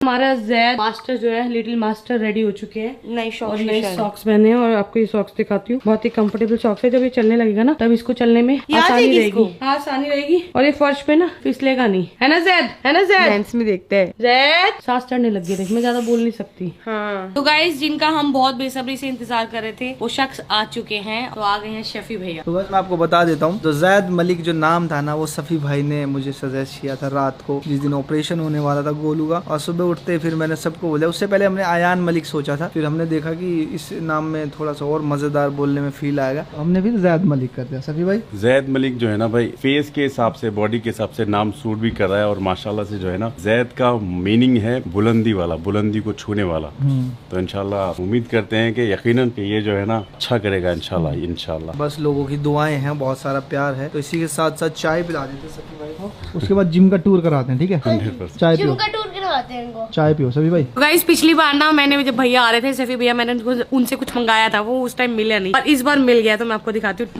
हमारा जैद मास्टर जो है लिटिल मास्टर रेडी हो चुके हैं। नई सॉक्स पहने हैं और आपको ये सॉक्स दिखाती हूँ। बहुत ही कंफर्टेबल सॉक्स है। जब ये चलने लगेगा ना तब इसको चलने में आसानी रहेगी। हाँ आसानी रहेगी और ये फर्श पे ना फिसलेगा नहीं, है ना जैद? है ना जैद? लेंस में देखते हैं। जैद सांस चढ़ने लग गई, मैं ज्यादा बोल नहीं सकती। हाँ। तो गाइस जिनका हम बहुत बेसब्री से इंतजार कर रहे थे वो शख्स आ चुके हैं। तो आ गए हैं शफी भैया। तो बस मैं आपको बता देता हूँ, तो जैद मलिक जो नाम था ना वो सफ़ी भाई ने मुझे सजेस्ट किया था रात को, जिस दिन ऑपरेशन होने वाला था गोलू का। और सुबह उठते फिर मैंने सबको बोला। उससे पहले हमने आयान मलिक सोचा था, फिर हमने देखा कि इस नाम में थोड़ा सा और मजेदार बोलने में फील आएगा, हमने फिर जैद मलिक कर दिया। सफ़ी भाई जैद मलिक जो है ना भाई, फेस के हिसाब से, बॉडी के हिसाब से नाम सूट भी कर रहा है। और माशाल्लाह से जो है ना जैद का मीनिंग है बुलंदी वाला, बुलंदी को छूने वाला। तो इंशाल्लाह उम्मीद करते हैं कि यकीनन कि ये जो है ना अच्छा करेगा इंशाल्लाह। इंशाल्लाह बस लोगों की दुआएं हैं, बहुत सारा प्यार है। तो इसी के साथ साथ चाय पिला देते सफ़ी भाई को, उसके बाद जिम का टूर कराते हैं। ठीक है, चाय पियो, चाय पियो सभी भाई। गाइस पिछली बार ना मैंने जब भैया आ रहे थे सफी भैया, मैंने उनसे कुछ मंगाया था, वो उस टाइम मिला नहीं, और इस बार मिल गया। तो मैं आपको दिखाती हूँ।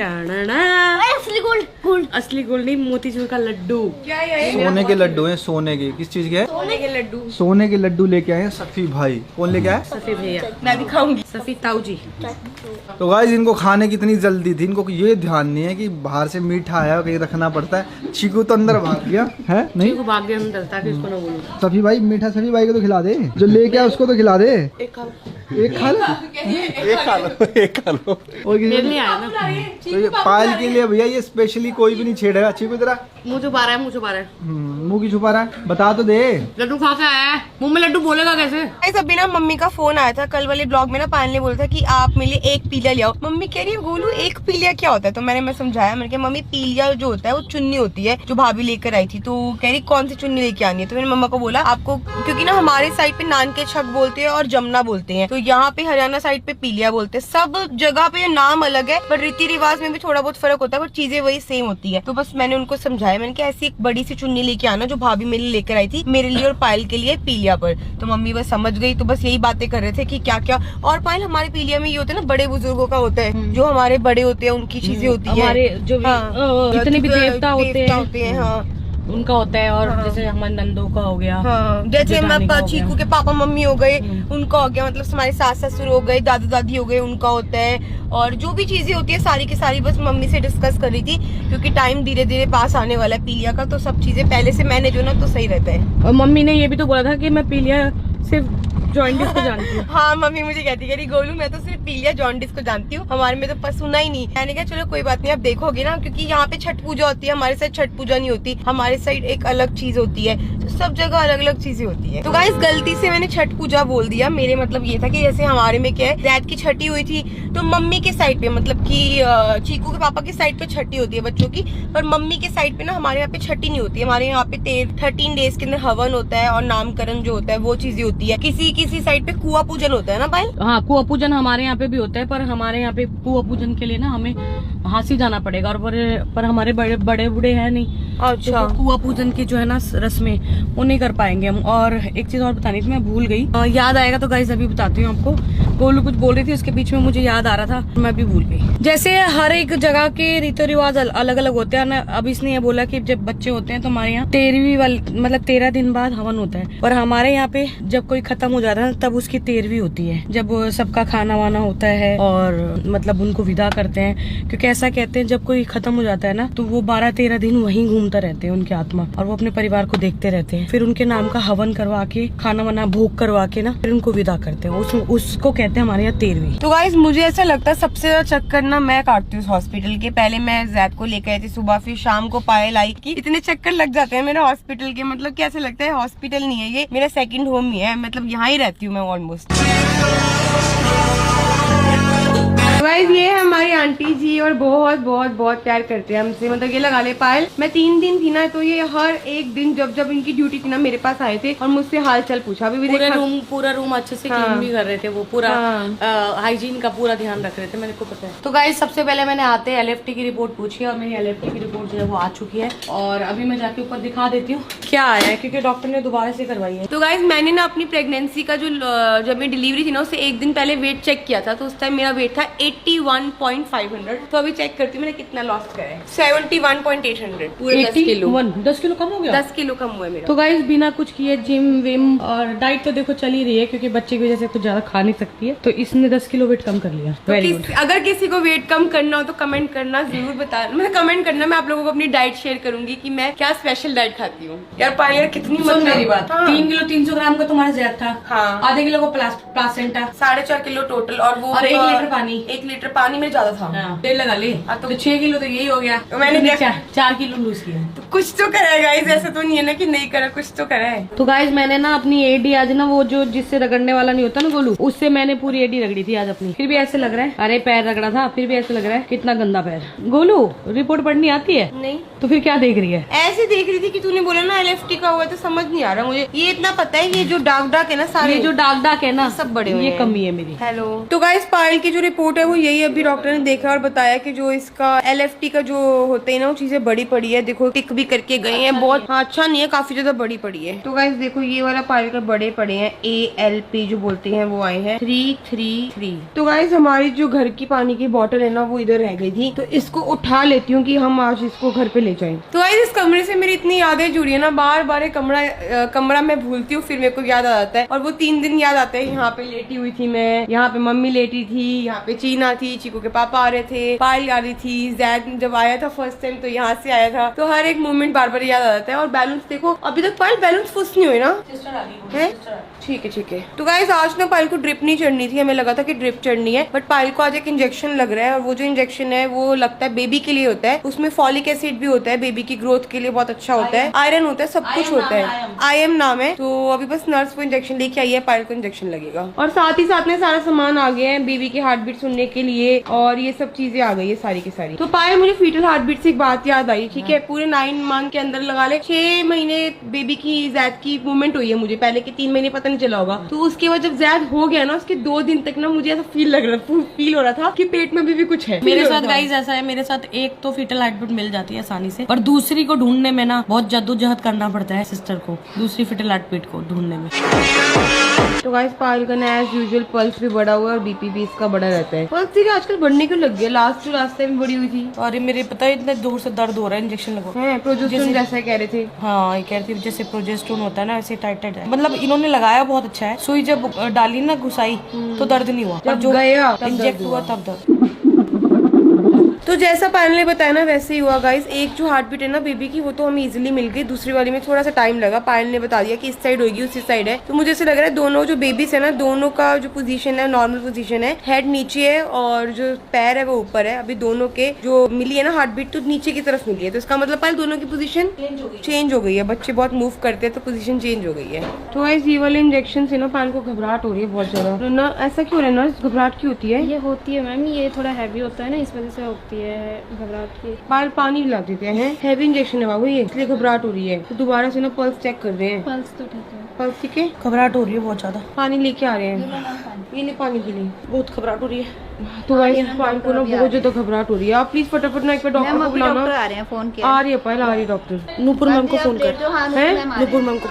असली गोल्ड नहीं, मोतीचूर का लड्डू। क्या सोने के लड्डू हैं, सोने के। किस चीज के हैं? सोने के लड्डू। सोने के लड्डू लेके आए हैं सफ़ी भाई। कौन लेके आए? सफी भैया। मैं भी खाऊंगी। सफी ताऊ जी। तो गाइस इनको खाने की इतनी जल्दी थी, इनको ये ध्यान नहीं है कि बाहर से मीठा आया कहीं रखना पड़ता है। चीकू तो अंदर भाग गया है, नहीं भाग गया अंदर, ताकि उसको ना बोलूं। सफ़ी भाई मीठा सफ़ी भाई को तो खिला दे, जो लेके आया उसको तो खिला दे। एक खा लो, एक खा लो, एक खा लो, एक खा लो। और किसी मेरे लिए आया ना। तो ये पायल के लिए भैया, ये स्पेशली कोई भी नहीं छेड़ेगा। चीकू तेरा मुँह छुपा रहा है, मुँह छुपा रहा है। मुंह की छुपा रहा है, बता तो दे। लड्डू खा के आया है, मुंह में लड्डू बोलेगा कैसे? अभी ना मम्मी का फोन आया था कल वाले ब्लॉग में ना, पायल ने बोला था कि आप मेरे लिए एक पीलिया ले आओ। मम्मी कह रही है गोलू एक पीलिया क्या होता है? तो मैं समझाया, मैंने कहा मम्मी पीलिया जो होता है वो चुन्नी होती है जो भाभी लेकर आई थी। तो कह रही कौन सी चुन्नी लेके आनी है? तो मैंने मम्मा को बोला आपको, क्योंकि ना हमारे साइड पे नान के छक बोलते हैं और जमुना बोलते हैं, तो यहाँ पे हरियाणा साइड पे पीलिया बोलते हैं। सब जगह पे नाम अलग है पर रीति रिवाज में भी थोड़ा बहुत फर्क होता है, पर चीजें वही सेम होती है। तो बस मैंने उनको समझाया, मैंने कहा ऐसी एक बड़ी सी चुन्नी लेके आना जो भाभी मेरे लिए लेकर आई थी, मेरे लिए और पायल के लिए पीलिया पर। तो मम्मी बस समझ गई। तो बस यही बातें कर रहे थे कि क्या क्या। और पायल हमारे पीलिया में ये होता है ना, बड़े बुजुर्गों का होता है, जो हमारे बड़े होते हैं उनकी चीजें होती है, हमारे जो भी जितने भी देवता होते हैं हाँ उनका होता है। और जैसे हमारे नंदों का हो गया, हाँ, जैसे चीकू के पापा मम्मी हो गए उनका हो गया, मतलब हमारे सास ससुर हो गए, दादा दादी हो गए, उनका होता है। और जो भी चीजें होती है सारी की सारी बस मम्मी से डिस्कस कर रही थी, क्योंकि टाइम धीरे धीरे पास आने वाला है पीलिया का, तो सब चीजें पहले से मैनेज होना तो सही रहता है। और मम्मी ने ये भी तो बोला था कि मैं पीलिया सिर्फ जॉन्डिस को जानती हूँ। हाँ मम्मी मुझे कहती है गोलू मैं तो सिर्फ पीलिया जॉन्डिस को जानती हूँ, हमारे में तो सुना ही नहीं। मैंने कहा चलो कोई बात नहीं, आप देखोगे ना, क्योंकि यहाँ पे छठ पूजा होती है, हमारे साइड छठ पूजा नहीं होती, हमारे साइड एक अलग चीज होती है। तो सब जगह अलग अलग चीजें होती है। तो गाइस गलती से मैंने छठ पूजा बोल दिया। मेरे मतलब ये था कि जैसे हमारे में क्या है, जैद की छठी हुई थी तो मम्मी के साइड पे, मतलब की चीकू के पापा की साइड पे छठी होती है बच्चों की, पर मम्मी के साइड पे ना हमारे यहाँ पे छठी नहीं होती है। हमारे यहाँ पे 13 डेज के अंदर हवन होता है और नामकरण जो होता है वो चीजें होती है। किसी साइड पे कुआ पूजन होता है ना भाई? हाँ कुआ पूजन हमारे यहाँ पे भी होता है, पर हमारे यहाँ पे कुआ पूजन के लिए ना हमें हांसी जाना पड़ेगा, और पर हमारे बड़े बूढ़े हैं नहीं। अच्छा। तो कुआ पूजन की जो है ना रस्में वो नहीं कर पाएंगे हम। और एक चीज और बतानी थी, मैं भूल गई, याद आएगा तो गाइस अभी बताती हूँ आपको। गोलू कुछ बोल रही थी, उसके बीच में मुझे याद आ रहा था, मैं भी भूल गई। जैसे हर एक जगह के रीति रिवाज अलग अलग होते हैं ना। अब इसने ये बोला कि जब बच्चे होते हैं तो हमारे यहाँ 13 दिन बाद हवन होता है, और हमारे यहाँ पे जब कोई खत्म हो जाता है तब उसकी 13वीं होती है, जब सबका खाना वाना होता है और मतलब उनको विदा करते हैं। क्योंकि ऐसा कहते हैं जब कोई खत्म हो जाता है ना तो वो 12-13 दिन वहीं घूमता रहते हैं उनके आत्मा, और वो अपने परिवार को देखते रहते हैं। फिर उनके नाम का हवन करवा के, खाना वाना भोग करवा के ना फिर उनको विदा करते हैं। उसको कहते हैं हमारे यहाँ 13वीं। तो गाइस मुझे ऐसा लगता है सबसे ज्यादा चक्कर ना मैं काटती हूँ हॉस्पिटल के। पहले मैं जैद को लेकर आई थी सुबह, फिर शाम को पायल आई की। इतने चक्कर लग जाते हैं मेरे हॉस्पिटल के, मतलब कैसे लगता है हॉस्पिटल नहीं है ये, मेरा सेकंड होम ही है, मतलब यहाँ ही रहती हूँ मैं ऑलमोस्ट। गाइस ये है हमारी आंटी जी, और बहुत बहुत बहुत प्यार करते हैं हमसे। मतलब ये लगा ले पायल, मैं 3 दिन थी ना, तो ये हर एक दिन जब इनकी ड्यूटी थी ना मेरे पास आए थे और मुझसे हाल चाल पूछा। अभी भी पूरा रूम अच्छे से क्लीन भी कर रहे थे, वो पूरा हाइजीन का पूरा ध्यान रख रहे थे, मेरे को पता है। तो गाइस सबसे पहले मैंने आते LFT की रिपोर्ट पूछी, और मेरी LFT की रिपोर्ट जो है वो आ चुकी है, और अभी मैं जाके ऊपर दिखा देती हूँ क्या आया है, क्योंकि डॉक्टर ने दोबारा से करवाई है। तो गाइस मैंने ना अपनी प्रेगनेंसी का जो जब मेरी डिलीवरी थी ना उससे 1 दिन पहले वेट चेक किया था, तो उस टाइम मेरा वेट था 81.500। तो अभी चेक करती हूँ मैंने कितना लॉस करा है। 71.800, पूरे 10 किलो। 10 किलो कम हो गया। 10 किलो कम हुआ है मेरा। तो गाइस बिना कुछ किए जिम विम और डाइट तो देखो चल ही रही है, क्योंकि बच्चे की वजह से कुछ ज्यादा खा नहीं सकती है, तो इसने 10 किलो वेट कम कर लिया। तो वेरी गुड। अगर किसी को वेट कम करना हो तो कमेंट करना, जरूर बता, मैं कमेंट करना, मैं आप लोगों को अपनी डाइट शेयर करूंगी कि मैं क्या स्पेशल डाइट खाती हूँ। यार पायल कितनी सुन मेरी बात, हाँ। 3 किलो 300 ग्राम का तुम्हारा ज़्यादा था। हाँ। आधे किलो को प्लासेंटा, 4.5 किलो टोटल, और वो और 1 लीटर पानी। 1 लीटर पानी में ज्यादा था। तेल लगा ले। तो 6 किलो तो यही हो गया। तो मैंने 4 किलो लूज किया। तो कुछ तो करा है गाइस, ऐसा तो नहीं है ना कि नहीं करा, कुछ तो करा है। तो गाइस मैंने ना अपनी एडी आज ना, वो जो जिससे रगड़ने वाला नहीं होता ना गोलू, उससे मैंने पूरी एडी रगड़ी थी आज अपनी। फिर भी ऐसे लग रहा है, अरे पैर रगड़ा था फिर भी ऐसे लग रहा है कितना गंदा पैर। गोलू रिपोर्ट पढ़नी आती है? नहीं। तो फिर क्या देख रही है? ऐसे देख रही थी कि तूने बोला ना LFT का हुआ, तो समझ नहीं आ रहा मुझे। ये इतना पता है, ये जो डाक है ना सारे, ये जो डाक है ना सब बड़े हुए ये हैं। कमी है मेरी। हेलो। तो गाइस पायल की जो रिपोर्ट है वो यही, अभी डॉक्टर ने देखा और बताया कि जो इसका LFT का जो होते हैं ना वो चीजें बड़ी पड़ी है। देखो टिक भी करके गए हैं बहुत। हाँ, अच्छा नहीं है, काफी ज्यादा बड़ी पड़ी है। तो गाइस देखो ये वाला पायल का बड़े पड़े हैं, ALP जो बोलते हैं वो आए हैं 333। तो गाइस हमारी जो घर की पानी की बोतल है ना वो इधर रह गई थी, तो इसको उठा लेती हूँ कि हम आज इसको घर पे ले जाएं। तो गाइस इस कमरे से मेरी इतनी यादें जुड़ी है ना, बार बार कमरा मैं भूलती हूँ, फिर मेरे को याद आ जाता है। और वो 3 दिन याद आते हैं, यहाँ पे लेटी हुई थी मैं, यहाँ पे मम्मी लेटी थी, यहाँ पे चीना थी, चीकू के पापा आ रहे थे, पायल आ रही थी, जैद जब आया था फर्स्ट टाइम तो यहाँ से आया था। तो हर एक मोमेंट बार बार याद आ जाता है। और बैलेंस देखो, अभी तक पायल बैलेंस फुस नहीं हुई ना। है ठीक है। तो गाइस आज ना पायल को ड्रिप नहीं चढ़नी थी, हमें लगा था कि ड्रिप चढ़नी है, बट पायल को आज एक इंजेक्शन लग रहा है। और वो जो इंजेक्शन है वो लगता है बेबी के लिए होता है, उसमें फॉलिक एसिड भी होता है, बेबी की ग्रोथ के लिए बहुत अच्छा होता है, आयरन होता है, सब कुछ होता है। IM नाम है। तो अभी बस नर्स को इंजेक्शन लेके आई है, पायल को इंजेक्शन लगेगा। और साथ ही साथ में सारा सामान आ गया है बेबी की हार्ट बीट सुनने के लिए, और ये सब चीजें आ गई है सारी की सारी। तो पायल मुझे फीटल हार्ट बीट से एक बात याद आई, ठीक है, पूरे 9 मंथ के अंदर लगा ले 6 महीने बेबी की जैद की मूवमेंट हुई है मुझे, पहले के 3 महीने पता नहीं चला होगा। तो उसके बाद जब जैद हो गया ना, उसके 2 दिन तक ना मुझे ऐसा फील हो रहा था कि पेट में भी कुछ है। मेरे साथ गाइस ऐसा है, मेरे साथ एक तो फीटल हार्ट बीट मिल जाती है आसानी से, पर दूसरी को ढूंढने में ना बहुत जद्दोजहद करना पड़ता है सिस्टर को, दूसरी फीटल हार्ट बीट को ढूंढने में। तो गाइस पायल का ना एज यूजुअल पल्स भी बढ़ा हुआ है और BP भी इसका बढ़ा रहता है। पल्स तेरी आजकल बढ़ने क्यों लग गया? लास्ट टाइम बढ़ी हुई थी। अरे मेरे पता है इतना जोर से दर्द हो रहा है, इंजेक्शन लगो है प्रोजेस्टेरोन जैसा कह रहे थे। हाँ ये कह रही थी जैसे प्रोजेस्टेरोन होता है ना, ऐसे टाइट है। मतलब इन्होंने लगाया बहुत अच्छा है, सुई जब डाली ना घुसाई तो दर्द नहीं हुआ, पर जो गया इंजेक्ट हुआ तब दर्द। तो जैसा पायल ने बताया ना वैसे ही हुआ गाइस। एक जो हार्ट बीट है ना बेबी की वो तो हमें इजीली मिल गई, दूसरी वाली में थोड़ा सा टाइम लगा। पायल ने बता दिया कि इस साइड होगी उसी साइड है। तो मुझे ऐसे लग रहा है दोनों जो बेबीज है ना, दोनों का जो पोजीशन है नॉर्मल पोजीशन है, हेड नीचे है और जो पैर है वो ऊपर है। अभी दोनों के जो मिली है ना हार्ट बीट तो नीचे की तरफ मिली है, तो इसका मतलब पायल दोनों की पोजीशन चेंज हो गई है। बच्चे बहुत मूव करते हैं तो पोजीशन चेंज हो गई है। तो गाइस ये वाले इंजेक्शन से ना पायल को घबराहट हो रही है बहुत ज्यादा। ना ऐसा क्यों है ना, घबराहट क्यों होती है? ये होती है मैम, ये थोड़ा हैवी होता है ना, इस वजह से होती है घबराहट की। पायल पानी पिला देते हैं, हैवी इंजेक्शन है बाबू ये, इसलिए घबराहट हो रही है। तो दोबारा से ना पल्स चेक कर रहे हैं। पल्स तो ठीक है। पल्स ठीक है, घबराहट हो रही है बहुत ज्यादा। पानी लेके आ रहे हैं, ये ले पानी पी ले। बहुत घबराहट हो रही है। तो गाइस पायल को ना बहुत ज्यादा घबराहट हो रही है। आप प्लीज फटाफट ना एक बार डॉक्टर को बुलाना। आ रहे हैं, फोन किया। आ रही है पायल, आ रही है डॉक्टर। नूपुर मैम को फोन कर, है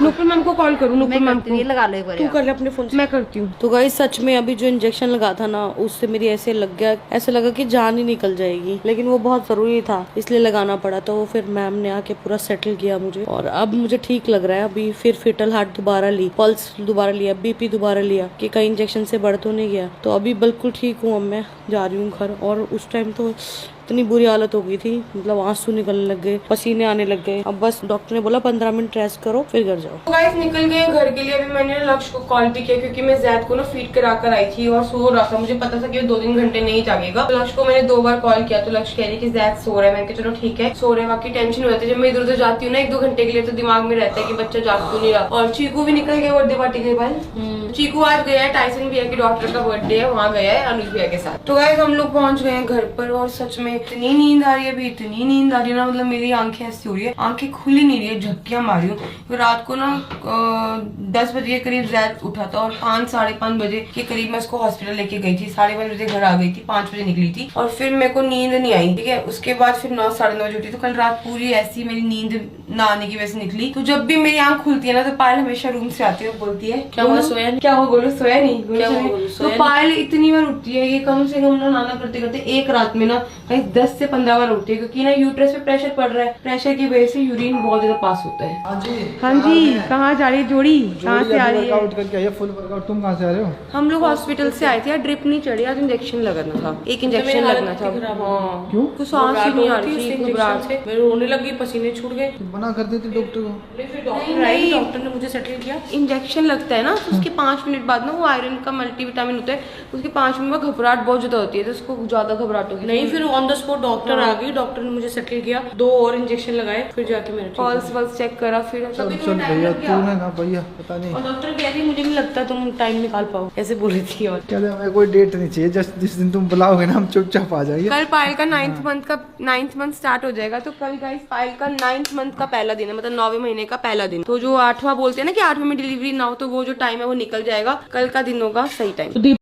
नूपुर मैम को कॉल करूँ? नूपुर मैम को लगा लो एक बार। तू कर ले अपने फोन से, मैं करती हूँ। तो गाइस सच में अभी जो इंजेक्शन लगा था ना उससे मेरी ऐसे लग गया, ऐसे लगा कि जान ही निकल जाएगी, लेकिन वो बहुत जरूरी था इसलिए लगाना पड़ा। तो फिर मैम ने आके पूरा सेटल किया मुझे और अब मुझे ठीक लग रहा है। अभी फिर फीटल हार्ट दोबारा ली, पल्स दोबारा लिया, BP दोबारा लिया कि कहीं इंजेक्शन से बढ़ तो नहीं गया। तो अभी बिल्कुल ठीक हूँ। अब मैं जा रही हूँ घर। और उस टाइम तो इतनी बुरी हालत हो गई थी, मतलब आंसू निकलने लग गए, पसीने आने लग गए। अब बस डॉक्टर ने बोला 15 मिनट रेस्ट करो फिर घर जाओ। तो गाइस निकल गए घर के लिए। अभी मैंने लक्ष्य को कॉल भी किया क्योंकि मैं जैद को ना फीड करा कर आई थी और सो रहा था। मुझे पता था कि वो 2-3 घंटे नहीं जागेगा। तो लक्ष्य को मैंने 2 बार कॉल किया तो लक्ष्य कह रही कि जैद सो रहा है। मैंने कहा चलो ठीक है सो रहे। बाकी टेंशन हो जाती है जब मैं इधर उधर जाती हूँ ना 1-2 घंटे के लिए, तो दिमाग में रहता है कि बच्चा जाग तो नहीं रहा। और चीकू भी निकल गया बर्थडे पार्टी के बाद। चीकू आज गया है टाइसन भैया के डॉक्टर का बर्थडे है, वहाँ गया है अनुज भैया के साथ। तो गाइस हम लोग पहुंच गए हैं घर पर और सच में इतनी नींद आ रही है अभी, इतनी नींद आ रही है ना, मतलब मेरी आंखें ऐसी हो रही है, आंखें खुली नहीं रही है, झपकियां मारी हूँ। तो रात को ना 10 बजे के करीब जैद उठा था और 5 साढ़े 5 बजे के करीब मैं उसको हॉस्पिटल लेके गई थी। 5:30 बजे घर आ गई थी, 5 बजे निकली थी और फिर मेरे को नींद नहीं आई, ठीक है। उसके बाद फिर 9 साढ़े 9 बजे उठी। तो कल रात पूरी ऐसी मेरी नींद ना आने की वजह से निकली। तो जब भी मेरी आंख खुलती है ना तो पायल हमेशा रूम से आती है, बोलती है क्या हुआ, सोया नहीं? क्या हुआ गोलू, सोया नहीं? क्या हुआ गोलू, तो सोया नहीं? पायल इतनी बार उठती है, ये कम से कम ना नाना करते करते एक रात में ना कहीं 10 से 15 बार उठती है, क्योंकि ना यूट्रस पे प्रेशर पड़ रहा है। प्रेशर की वजह से यूरिन बहुत ज्यादा पास होता है। हाँ जी, हाँ जी, कहाँ जा रही है जोड़ी, कहाँ से आ रही है? वर्कआउट करके आइए, फुल वर्कआउट। तुम कहाँ से आ रहे हो? हम लोग हॉस्पिटल से आए थे, ड्रिप नहीं चढ़ी, आज इंजेक्शन लगाना था, एक इंजेक्शन लगना था। हाँ, क्यों? कुछ सांस ही नहीं आ रही थी, घबराहट से मेरे रोने लगी, पसीने छूट गए। मना कर देते डॉक्टर को। फिर डॉक्टर आई, डॉक्टर ने मुझे सेटल किया। इंजेक्शन लगता है ना, तो उसके 5 मिनट बाद ना वो आयरन का मल्टीविटामिन होता है, उसके 5 मिनट में घबराहट बहुत ज्यादा होती है, तो उसको ज्यादा घबराहट होगी। नहीं, फिर ऑन द स्पॉट डॉक्टर आ गई, डॉक्टर ने मुझे सेटल किया, 2 और इंजेक्शन लगाए, फिर जाके मेरे पल्स वल्स चेक करा, फिर चल चल भैया, तूने ना भैया, पता नहीं और डॉक्टर कह रही मुझे नहीं लगता तुम टाइम निकाल पाओ, ऐसे बोल रही थी। और क्या, हमें कोई डेट नहीं चाहिए, जस्ट जिस दिन तुम बुलाओगे ना हम चुपचाप आ जाएंगे। कल पायल का 9th मंथ स्टार्ट हो जाएगा, तो कल गाइस पायल का 9th मंथ का पहला दिन है, मतलब 9वें महीने का पहला दिन। तो जो 8वां बोलते हैं ना कि 8वें में डिलीवरी ना हो, तो वो जो टाइम है वो निकल जाएगा, कल का दिन होगा सही टाइम।